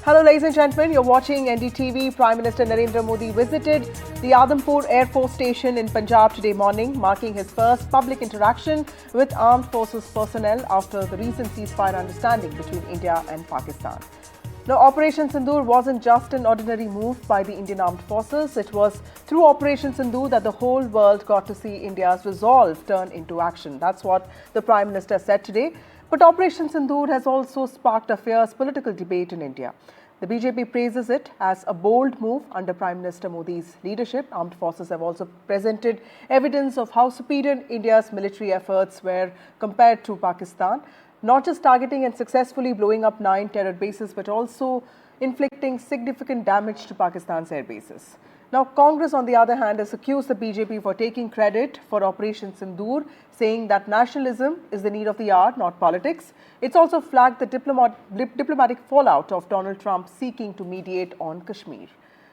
Hello ladies and gentlemen, you're watching NDTV. Prime Minister Narendra Modi visited the Adampur Air Force Station in Punjab today morning, marking his first public interaction with armed forces personnel after the recent ceasefire understanding between India and Pakistan. Now, Operation Sindoor wasn't just an ordinary move by the Indian Armed Forces. It was through Operation Sindoor that the whole world got to see India's resolve turn into action. That's what the Prime Minister said today. But Operation Sindoor has also sparked a fierce political debate in India. The BJP praises it as a bold move under Prime Minister Modi's leadership. Armed forces have also presented evidence of how superior India's military efforts were compared to Pakistan, not just targeting and successfully blowing up 9 terror bases, but also inflicting significant damage to Pakistan's air bases. Now, Congress, on the other hand, has accused the BJP for taking credit for Operation Sindoor, saying that nationalism is the need of the hour, not politics. It's also flagged the diplomatic fallout of Donald Trump seeking to mediate on Kashmir.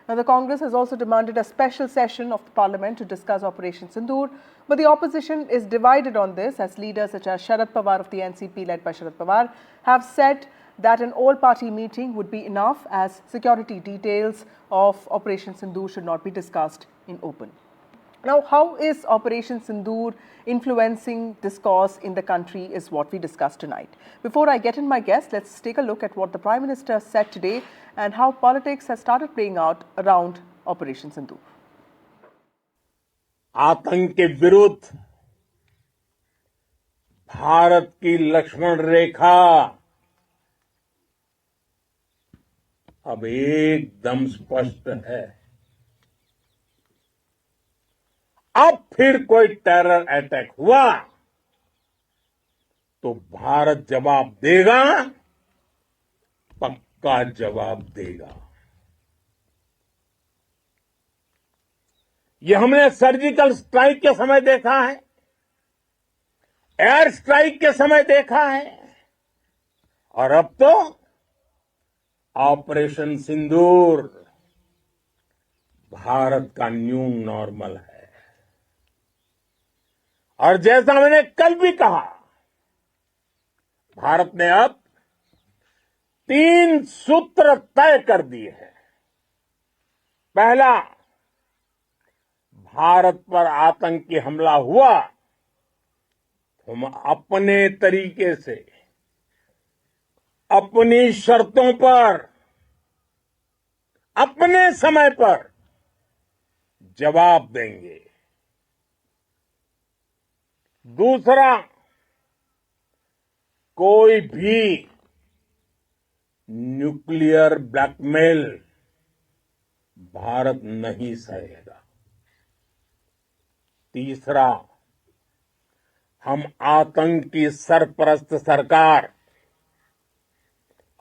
Now, the Congress has also demanded a special session of the Parliament to discuss Operation Sindoor, but the opposition is divided on this, as leaders such as Sharad Pawar of the NCP, led by Sharad Pawar, have said that an all-party meeting would be enough, as security details of Operation Sindoor should not be discussed in open. Now, how is Operation Sindoor influencing discourse in the country is what we discuss tonight. Before I get in my guest, let's take a look at what the Prime Minister said today and how politics has started playing out around Operation Sindoor. आतंक के विरुद्ध भारत की लक्ष्मण रेखा अब एकदम स्पष्ट है। अब फिर कोई टेरर अटैक हुआ तो भारत जवाब देगा, पक्का जवाब देगा। ये हमने सर्जिकल स्ट्राइक के समय देखा है, एयर स्ट्राइक के समय देखा है, और अब तो ऑपरेशन सिंदूर भारत का न्यू नॉर्मल है। और जैसा मैंने कल भी कहा, भारत ने अब 3 सूत्र तय कर दिए हैं। पहला, भारत पर आतंकी हमला हुआ, हम अपने तरीके से, अपनी शर्तों पर, अपने समय पर जवाब देंगे। दूसरा, कोई भी न्यूक्लियर ब्लैकमेल भारत नहीं सहेगा। तीसरा, हम आतंक की सरपरस्त सरकार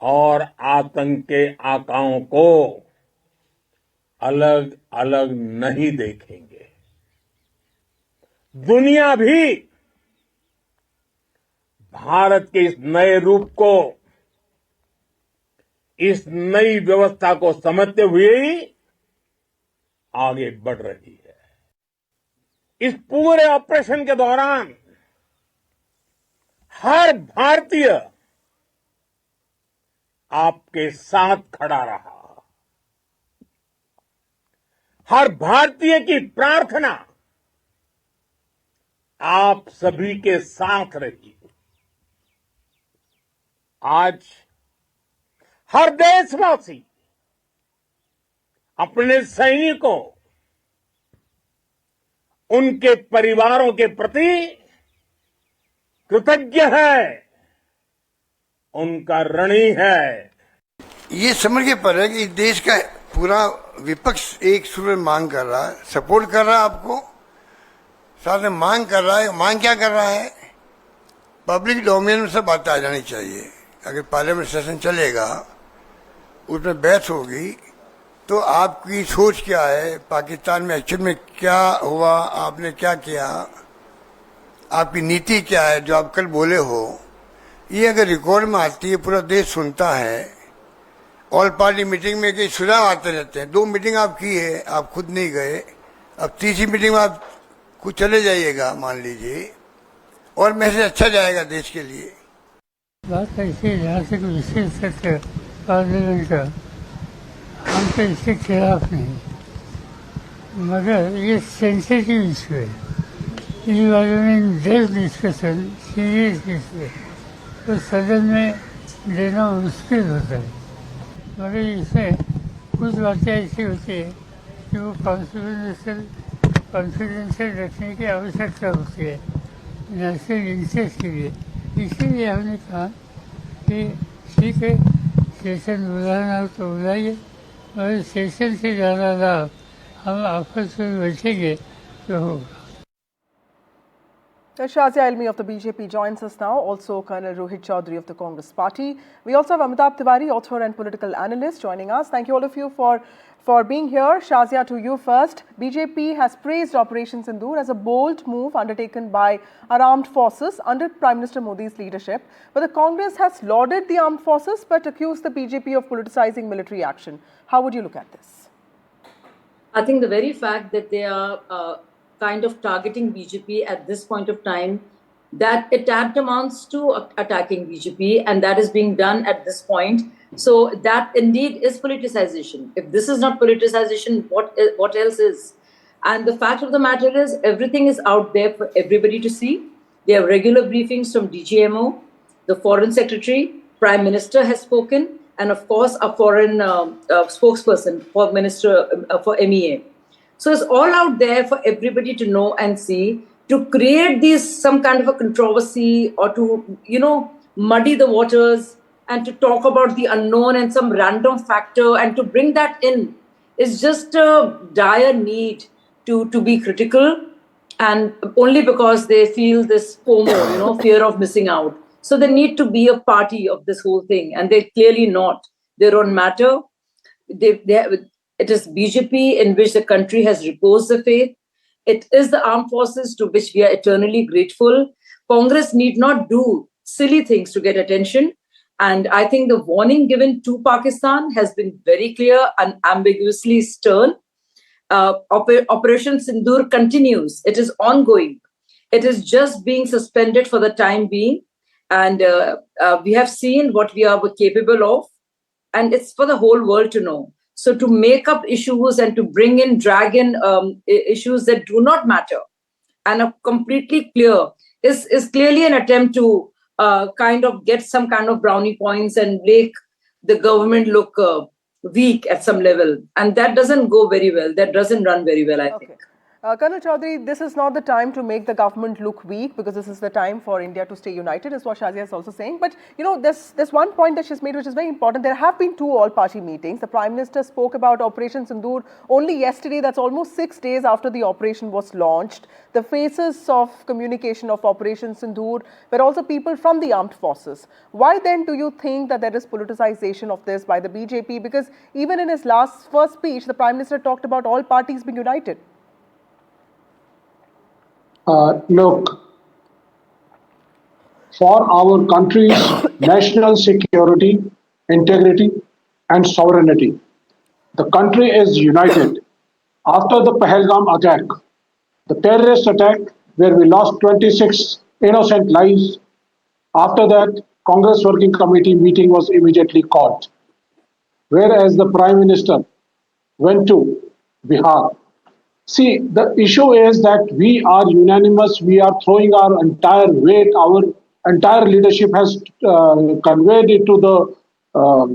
और आतंक के आकाओं को अलग अलग नहीं देखेंगे। दुनिया भी भारत के इस नए रूप को, इस नई व्यवस्था को समझते हुए ही आगे बढ़ रही है। इस पूरे ऑपरेशन के दौरान हर भारतीय आपके साथ खड़ा रहा। हर भारतीय की प्रार्थना आप सभी के साथ रही। आज हर देशवासी अपने सैनिकों, उनके परिवारों के प्रति कृतज्ञ है, उनका ऋणी है। ये समझ के पर है कि देश का पूरा विपक्ष एक सुर में मांग कर रहा है, सपोर्ट कर रहा है आपको, साथ में मांग कर रहा है। मांग क्या कर रहा है? पब्लिक डोमेन में सब बातें आ जानी चाहिए। अगर पार्लियामेंट सेशन चलेगा, उसमें बहस होगी, तो आपकी सोच क्या है, पाकिस्तान में एक्चुअल में क्या हुआ, आपने क्या किया, आपकी नीति क्या है, जो आप कल बोले हो, ये अगर रिकॉर्ड में आती है, पूरा देश सुनता है। ऑल पार्टी मीटिंग में कई सुझाव आते रहते हैं। 2 मीटिंग आप की है, आप खुद नहीं गए, अब तीसरी मीटिंग में आप खुद चले जाइएगा, मान लीजिए, और मैसेज अच्छा जाएगा देश के लिए। बात ऐसी है, यहाँ से विशेष पार्लियामेंट का तो इसके खिलाफ नहीं, मगर ये सेंसिटिव इशू है, इस बारे में डेप्थ डिस्कशन सीरियस इशू है तो सदन में देना मुश्किल होता है। मगर इसमें कुछ बातें ऐसी होती है कि वो कॉन्फिडेंशियल रखने की आवश्यकता होती है नेशनल इंटरेस्ट के लिए। इसीलिए हमने कहा कि ठीक है, सेशन बुलाना हो तो बुलाइए, मगर सेशन से ज़्यादा लाभ हम आपस में बैठेंगे तो होगा। Shazia Ilmi of the BJP joins us now, also Colonel Rohit Chaudhary of the Congress Party. We also have Amitabh Tiwari, author and political analyst, joining us. Thank you all of you for being here. Shazia, to you first. BJP has praised Operation Sindoor as a bold move undertaken by our armed forces under Prime Minister Modi's leadership. But the Congress has lauded the armed forces but accused the BJP of politicizing military action. How would you look at this? I think the very fact that they are kind of targeting BJP at this point of time, that it amounts to attacking BJP, and that is being done at this point. So that indeed is politicization. If this is not politicization, what else is? And the fact of the matter is, everything is out there for everybody to see. There are regular briefings from DGMO, the Foreign Secretary, Prime Minister has spoken, and of course a foreign spokesperson for Minister for MEA. So it's all out there for everybody to know and see, to create some kind of a controversy or to, muddy the waters and to talk about the unknown and some random factor and to bring that in is just a dire need to be critical, and only because they feel this FOMO, fear of missing out. So they need to be a party of this whole thing, and they're clearly not. Their own matter. It is BJP in which the country has reposed the faith. It is the armed forces to which we are eternally grateful. Congress need not do silly things to get attention. And I think the warning given to Pakistan has been very clear and ambiguously stern. Operation Sindoor continues. It is ongoing. It is just being suspended for the time being. And we have seen what we are capable of. And it's for the whole world to know. So to make up issues and to drag in issues that do not matter and are completely clear is clearly an attempt to kind of get some kind of brownie points and make the government look weak at some level. And that doesn't go very well. That doesn't run very well, I think. Colonel Chaudhary, this is not the time to make the government look weak, because this is the time for India to stay united, is what Shazia is also saying. But, there's one point that she's made which is very important. There have been 2 all-party meetings. The Prime Minister spoke about Operation Sindoor only yesterday. That's almost 6 days after the operation was launched. The faces of communication of Operation Sindoor were also people from the armed forces. Why then do you think that there is politicization of this by the BJP? Because even in his first speech, the Prime Minister talked about all parties being united. Look, for our country's national security, integrity, and sovereignty, the country is united. After the Pahalgam attack, the terrorist attack where we lost 26 innocent lives, after that, Congress Working Committee meeting was immediately called, whereas the Prime Minister went to Bihar. See, the issue is that we are unanimous. We are throwing our entire weight. Our entire leadership has conveyed it to the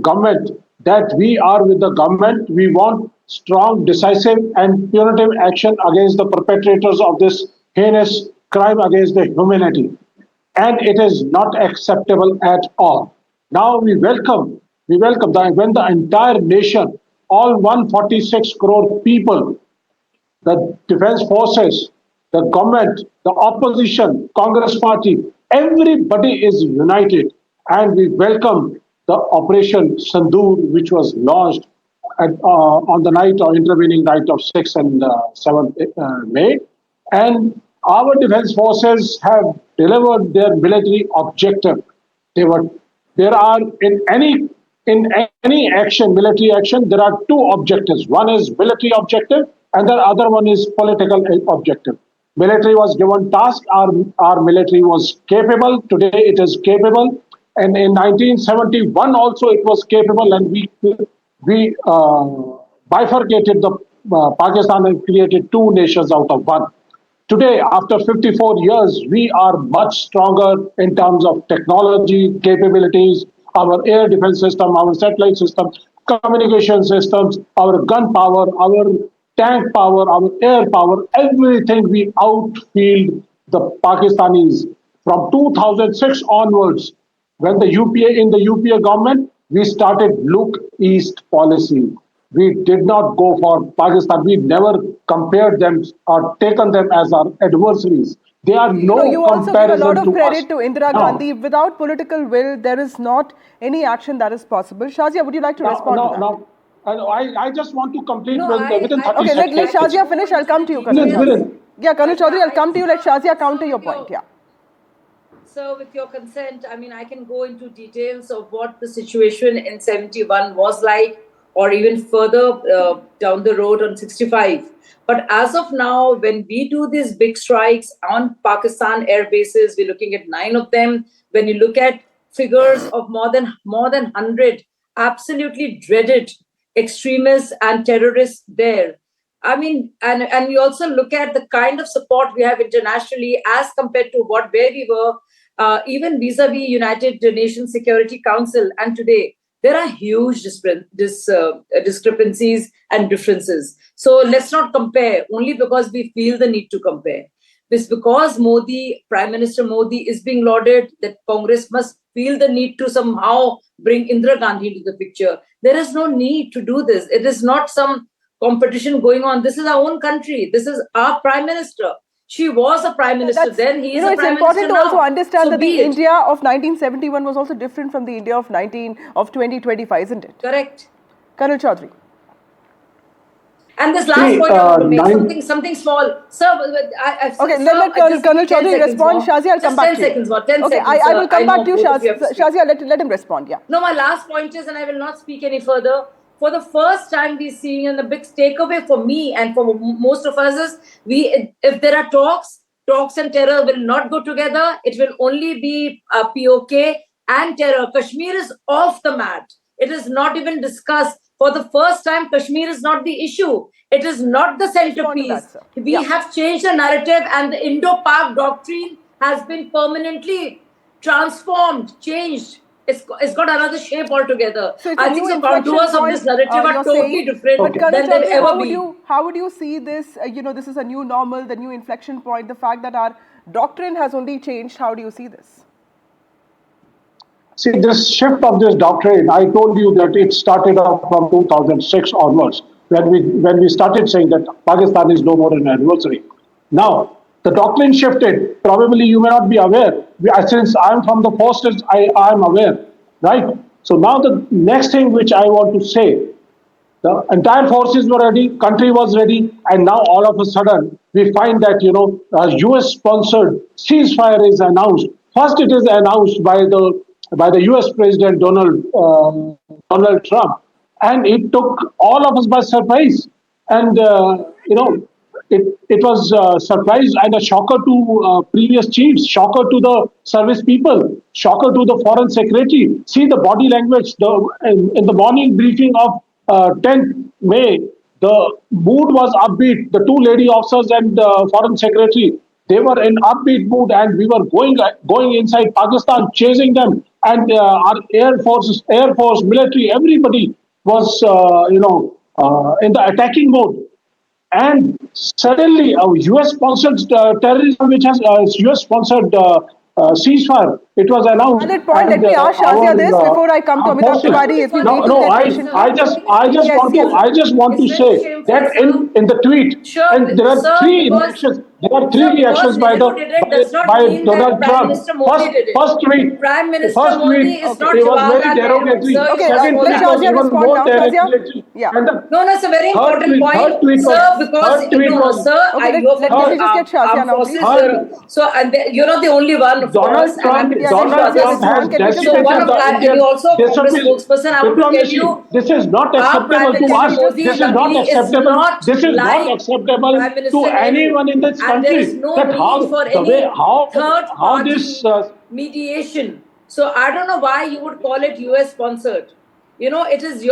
government that we are with the government. We want strong, decisive, and punitive action against the perpetrators of this heinous crime against the humanity. And it is not acceptable at all. Now we welcome that when the entire nation, all 146 crore people, the defense forces, the government, the opposition, Congress party, everybody is united, and we welcome the Operation Sindoor, which was launched on the night or intervening night of 6th and 7th May. And our defense forces have delivered their military objective. There are in any action, military action, there are 2 objectives. One is military objective, and the other one is political objective. Military was given task, our military was capable, today it is capable, and in 1971 also it was capable, and we bifurcated the Pakistan and created two nations out of one. Today, after 54 years, we are much stronger in terms of technology, capabilities, our air defense system, our satellite system, communication systems, our gun power, our tank power, our air power, everything we outfield the Pakistanis. From 2006 onwards, when the UPA in the UPA government, we started look east policy. We did not go for Pakistan. We never compared them or taken them as our adversaries. They are no You also give a comparison lot of to credit us. to Indira Now- Gandhi. Without political will, there is not any action that is possible. Shazia, would you like to respond to that? I just want to complete No, within 30 Okay, seconds. let Shazia finish. I'll come to you, Colonel Viren, Chaudhary. Viren. Yeah, Colonel Chaudhary, I'll come to you. Let Shazia counter your So, point. Yeah. So, with your consent, I mean, I can go into details of what the situation in 71 was like, or even further down the road on 65. But as of now, when we do these big strikes on Pakistan air bases, we're looking at 9 of them. When you look at figures of more than 100 absolutely dreaded extremists and terrorists there. I mean, and we also look at the kind of support we have internationally as compared to where we were, even vis-a-vis United Nations Security Council, and today there are huge discrepancies and differences. So let's not compare only because we feel the need to compare. This because Modi, Prime Minister Modi, is being lauded, that Congress must feel the need to somehow bring Indira Gandhi into the picture. There is no need to do this. It is not some competition going on. This is our own country. This is our Prime Minister. She was a Prime Minister then. He is a it's Prime important Minister to also now. understand So that be the it. India of 1971 was also different from the India of 2025, isn't it? Correct. Colonel Chaudhary. And this last point I want to make, something small. Sir, Okay, sir, let just Colonel 10 Chaudhary seconds respond. more. Shazia, I'll come Just back 10 to you. seconds more. 10 Okay, seconds. I will come back to you, Shazia. Shazia. Let him respond. Yeah. No, my last point is, and I will not speak any further. For the first time, we're seeing, and the big takeaway for me and for most of us is, if there are talks and terror will not go together. It will only be POK and terror. Kashmir is off the mat. It is not even discussed. For the first time, Kashmir is not the issue. It is not the centerpiece. We have changed the narrative, and the Indo-Pak doctrine has been permanently transformed, changed. It's got another shape altogether. So it's I a think new the contours of this narrative are totally different But than they've ever been. How would you see this? This is a new normal, the new inflection point. The fact that our doctrine has only changed. How do you see this? See, this shift of this doctrine, I told you that it started off from 2006 onwards, when we started saying that Pakistan is no more an adversary. Now, the doctrine shifted. Probably you may not be aware. Since I'm from the forces, I am aware, right? So now the next thing which I want to say, the entire forces were ready, country was ready, and now all of a sudden we find that a US-sponsored ceasefire is announced. First, it is announced by the US President Donald Trump, and it took all of us by surprise. And it was a surprise and a shocker to previous chiefs, shocker to the service people, shocker to the foreign secretary. See the body language. In the morning briefing of 10th May, the mood was upbeat. The two lady officers and foreign secretary, they were in upbeat mood, and we were going inside Pakistan, chasing them, and our air force, military, everybody was in the attacking mode. And suddenly, a US-sponsored terrorism, which has US-sponsored ceasefire, it was announced. Valid point. Let me ask Shazia this before I come to Amitabh Tiwari. If you need to get patient. I just want to say that in the tweet, and there are three reactions. There are three reactions by Donald Trump. First tweet, Prime Minister Modi is not it was very Jawaharlal derogatory. Nehru. Sir, Second tweet was even more derogatory. Yeah. No, it's a very important point, sir, because, sir, I know from armed forces, so, and you're not the only one, of course. Donald Trump has decimated so one of the Indian you also Congress spokesperson, I want to tell you, this is not acceptable to us. This is not acceptable. This is not acceptable to anyone in this country. And there is no need for any third-party mediation. So I don't know why you would call it US-sponsored. it is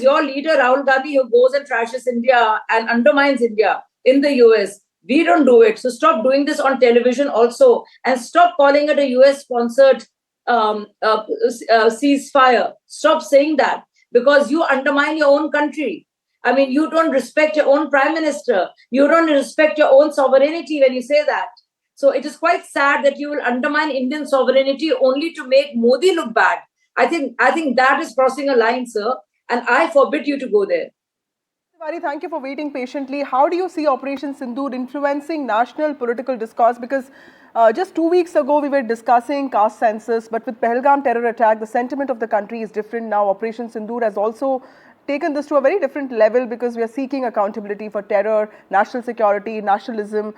your leader Rahul Gandhi who goes and trashes India and undermines India in the US. We don't do it. So stop doing this on television also, and stop calling it a US sponsored ceasefire. Stop saying that, because you undermine your own country. I mean, you don't respect your own prime minister. You don't respect your own sovereignty when you say that. So it is quite sad that you will undermine Indian sovereignty only to make Modi look bad. I think that is crossing a line, sir, and I forbid you to go there. Tiwari, thank you for waiting patiently. How do you see Operation Sindoor influencing national political discourse? Because just 2 weeks ago, we were discussing caste census, but with Pahalgam terror attack, the sentiment of the country is different now. Operation Sindoor has also taken this to a very different level, because we are seeking accountability for terror, national security, nationalism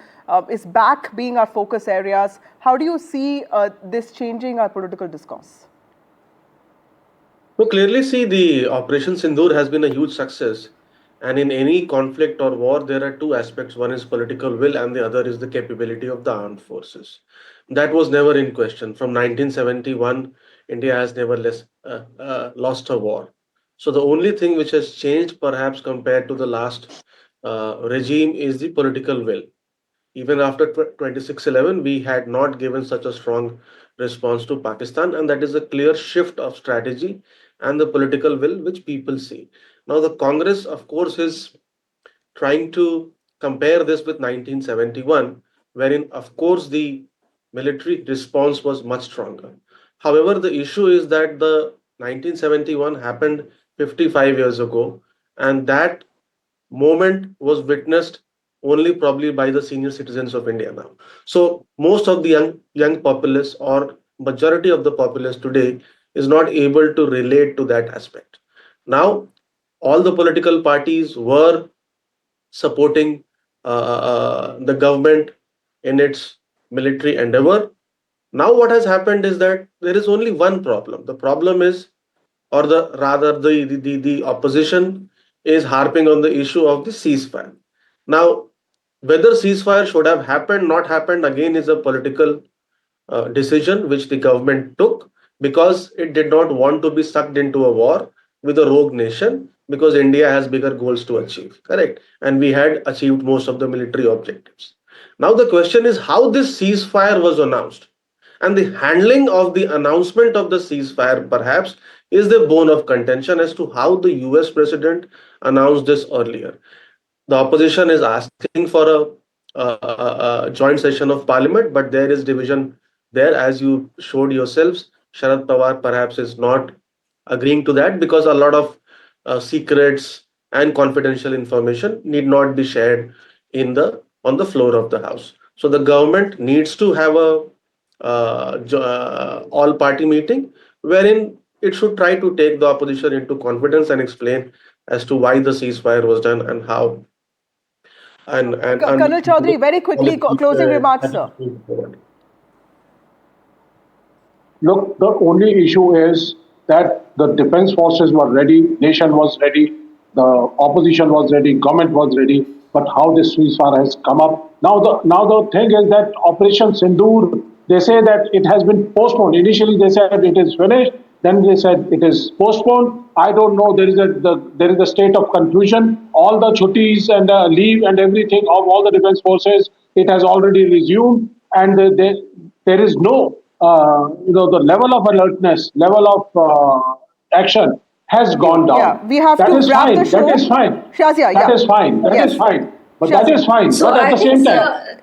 is back being our focus areas. How do you see this changing our political discourse? We clearly see the Operation Sindoor has been a huge success. And in any conflict or war, there are two aspects. One is political will, and the other is the capability of the armed forces. That was never in question. From 1971, India has never lost a war. So the only thing which has changed, perhaps compared to the last regime, is the political will. Even after 2611, we had not given such a strong response to Pakistan, and that is a clear shift of strategy and the political will which people see. Now, the Congress, of course, is trying to compare this with 1971, wherein, of course, the military response was much stronger. However, the issue is that the 1971 happened 55 years ago, and that moment was witnessed only probably by the senior citizens of India now. So most of the young populace, or majority of the populace today, is not able to relate to that aspect. Now, all the political parties were supporting the government in its military endeavor. Now, what has happened is that there is only one problem. The problem is, or the opposition is harping on the issue of the ceasefire. Now, whether ceasefire should have happened, not happened, again is a political decision which the government took, because it did not want to be sucked into a war with a rogue nation, because India has bigger goals to achieve, correct? And we had achieved most of the military objectives. Now the question is how this ceasefire was announced, and the handling of the announcement of the ceasefire perhaps is the bone of contention as to how the US president announced this earlier. The opposition is asking for a joint session of parliament, but there is division there, as you showed yourselves. Sharad Pawar perhaps is not agreeing to that, because a lot of secrets and confidential information need not be shared on the floor of the house. So the government needs to have a all party meeting wherein it should try to take the opposition into confidence and explain as to why the ceasefire was done and how. And Colonel Chaudhary, very quickly, closing remarks, sir. Look, the only issue is that the defense forces were ready, nation was ready, the opposition was ready, government was ready, but how this ceasefire has come up. Now the thing is that Operation Sindoor, they say that it has been postponed. Initially they said it is finished, then they said it is postponed. I don't know, there is a state of confusion. All the chuttis and leave and everything of all the defense forces, it has already resumed, and there is no the level of alertness, level of action has gone down. Yeah, we have that to is wrap fine. the show. That is fine. Shazia, that is fine. That is fine. But that is fine. So but at the same time,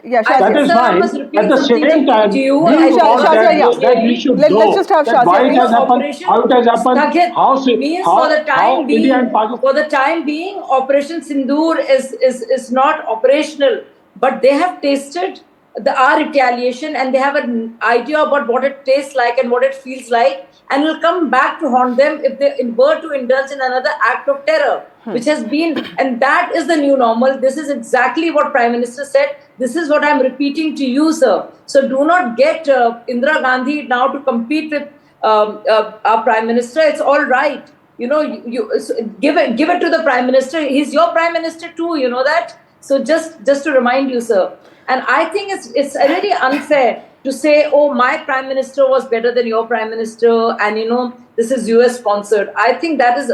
that is fine. At the same time, to you. that we should know let's just have that why it has happened, how it has happened, how India and Pakistan. For the time being, Operation Sindoor is not operational, but they have tasted our retaliation, and they have an idea about what it tastes like and what it feels like, and will come back to haunt them if they were to indulge in another act of terror, which has been, and that is the new normal. This is exactly what Prime Minister said. This is what I'm repeating to you, sir. So do not get Indira Gandhi now to compete with our Prime Minister. It's all right. Give it to the Prime Minister. He's your Prime Minister too, you know that. So just to remind you, sir. And I think it's really unfair to say, oh, my prime minister was better than your prime minister, and this is US sponsored. I think that is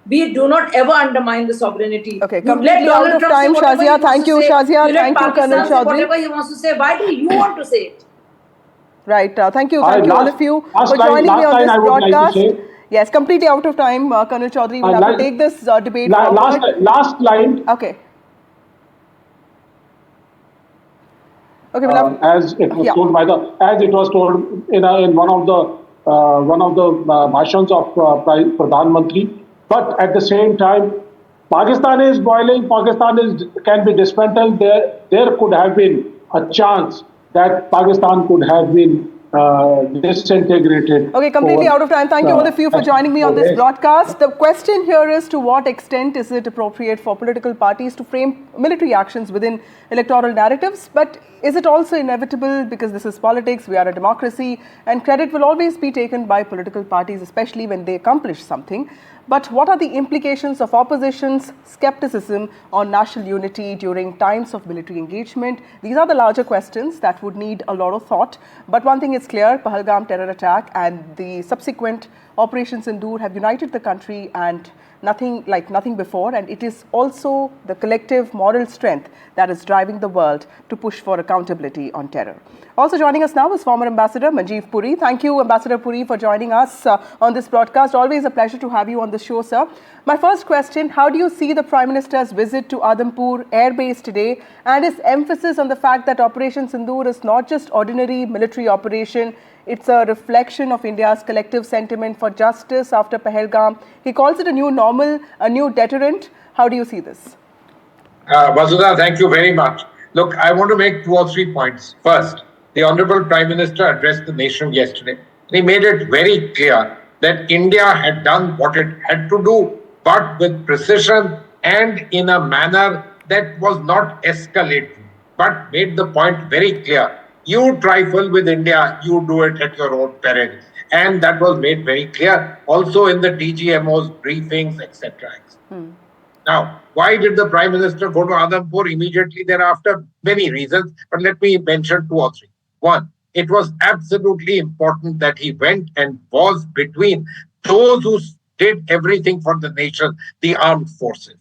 we do not ever undermine the sovereignty. Okay, You let completely out Donald of Trump say time, whatever he Shazia. wants Thank to you, say. Shazia. You let Thank you, Colonel Pakistan say Chaudhary. whatever he wants to say. Why do you want to say it? Right. Thank you, all of you for joining me last on line this I would like to broadcast. say, Yes, completely out of time, Colonel Chaudhary. We'll have to take this debate forward. last line. Okay. Okay, we'll have, as it was told by as it was told in one of the bhashans of Pradhan Mantri. But at the same time, Pakistan is boiling. Can be dismantled. There could have been a chance that Pakistan could have been disintegrated. Okay, completely out of time. Thank you all of you for joining me on this broadcast. The question here is, to what extent is it appropriate for political parties to frame military actions within electoral narratives? But is it also inevitable, because this is politics, we are a democracy, and credit will always be taken by political parties, especially when they accomplish something? But what are the implications of opposition's skepticism on national unity during times of military engagement? These are the larger questions that would need a lot of thought. But one thing is clear, Pahalgam terror attack and the subsequent Operation Sindoor have united the country and nothing before, and it is also the collective moral strength that is driving the world to push for accountability on terror. Also joining us now is former Ambassador Manjeev Puri. Thank you, Ambassador Puri, for joining us on this broadcast. Always a pleasure to have you on the show, sir. My first question, how do you see the Prime Minister's visit to Adampur airbase today and his emphasis on the fact that Operation Sindoor is not just ordinary military operation, it's a reflection of India's collective sentiment for justice after Pahalgam? He calls it a new normal, a new deterrent. How do you see this? Vasudha, thank you very much. Look, I want to make 2 or 3 points. First, the Honorable Prime Minister addressed the nation yesterday. He made it very clear that India had done what it had to do, but with precision and in a manner that was not escalating, but made the point very clear. You trifle with India, you do it at your own peril. And that was made very clear also in the DGMO's briefings, etc. Now, why did the Prime Minister go to Adampur immediately thereafter? Many reasons, but let me mention 2 or 3. One, it was absolutely important that he went and was between those who did everything for the nation, the armed forces.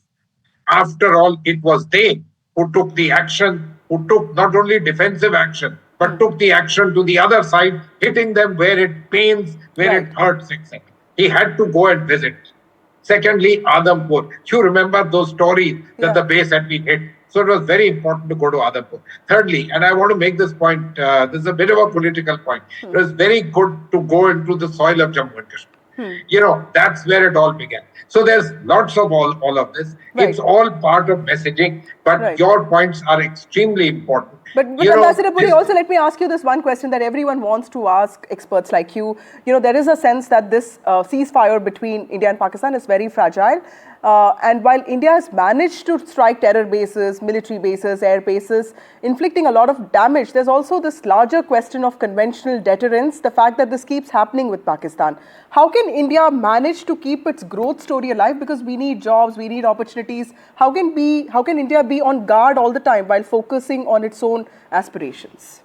After all, it was they who took the action, who took not only defensive action, but took the action to the other side, hitting them where it pains, where it hurts, etc. He had to go and visit. Secondly, Adampur. You remember those stories that the base had been hit. So it was very important to go to Adampur. Thirdly, and I want to make this point, this is a bit of a political point. It was very good to go into the soil of Jammu and Kashmir. That's where it all began. So there's lots of all of this. It's all part of messaging, but your points are extremely important. But Ambassador Puri, also let me ask you this one question that everyone wants to ask experts like you. There is a sense that this ceasefire between India and Pakistan is very fragile. And while India has managed to strike terror bases, military bases, air bases, inflicting a lot of damage, there's also this larger question of conventional deterrence, the fact that this keeps happening with Pakistan. How can India manage to keep its growth story alive? Because we need jobs, we need opportunities. How can India be on guard all the time while focusing on its own aspirations?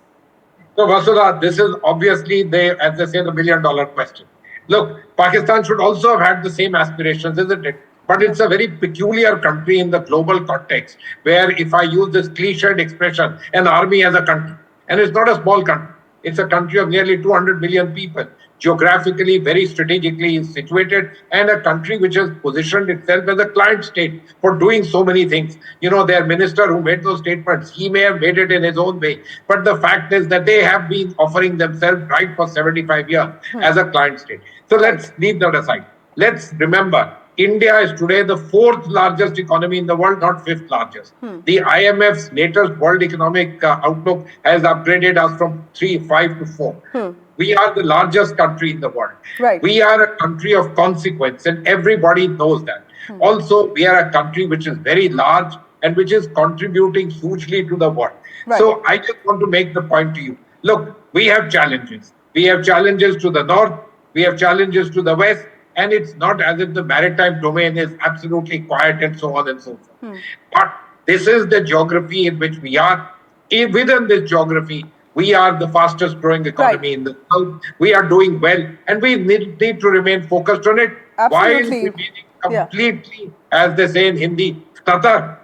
So Vasudha, this is obviously, as they say, the $1 million question. Look, Pakistan should also have had the same aspirations, isn't it? But it's a very peculiar country in the global context, where, if I use this cliched expression, an army as a country, and it's not a small country. It's a country of nearly 200 million people, geographically very strategically situated, and a country which has positioned itself as a client state for doing so many things. Their minister who made those statements, he may have made it in his own way, but the fact is that they have been offering themselves right for 75 years as a client state. So let's leave that aside. Let's remember, India is today the 4th largest economy in the world, not 5th largest. The IMF's latest World Economic Outlook has upgraded us from 5 to 4. We are the largest country in the world. We are a country of consequence, and everybody knows that. Also, we are a country which is very large and which is contributing hugely to the world. So I just want to make the point to you. Look, we have challenges. We have challenges to the north. We have challenges to the west. And it's not as if the maritime domain is absolutely quiet and so on and so forth. But this is the geography in which we are. Within this geography, we are the fastest growing economy in the world. We are doing well, and we need to remain focused on it Absolutely. while remaining completely, as they say in Hindi, stutter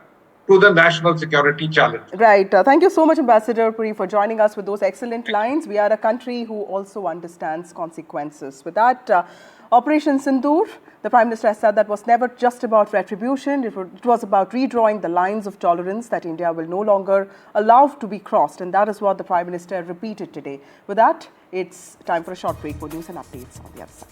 to the national security challenge. Right. Thank you so much, Ambassador Puri, for joining us with those excellent lines. We are a country who also understands consequences. With that, Operation Sindoor, the Prime Minister has said that was never just about retribution. It was about redrawing the lines of tolerance that India will no longer allow to be crossed. And that is what the Prime Minister repeated today. With that, it's time for a short break for news and updates on the other side.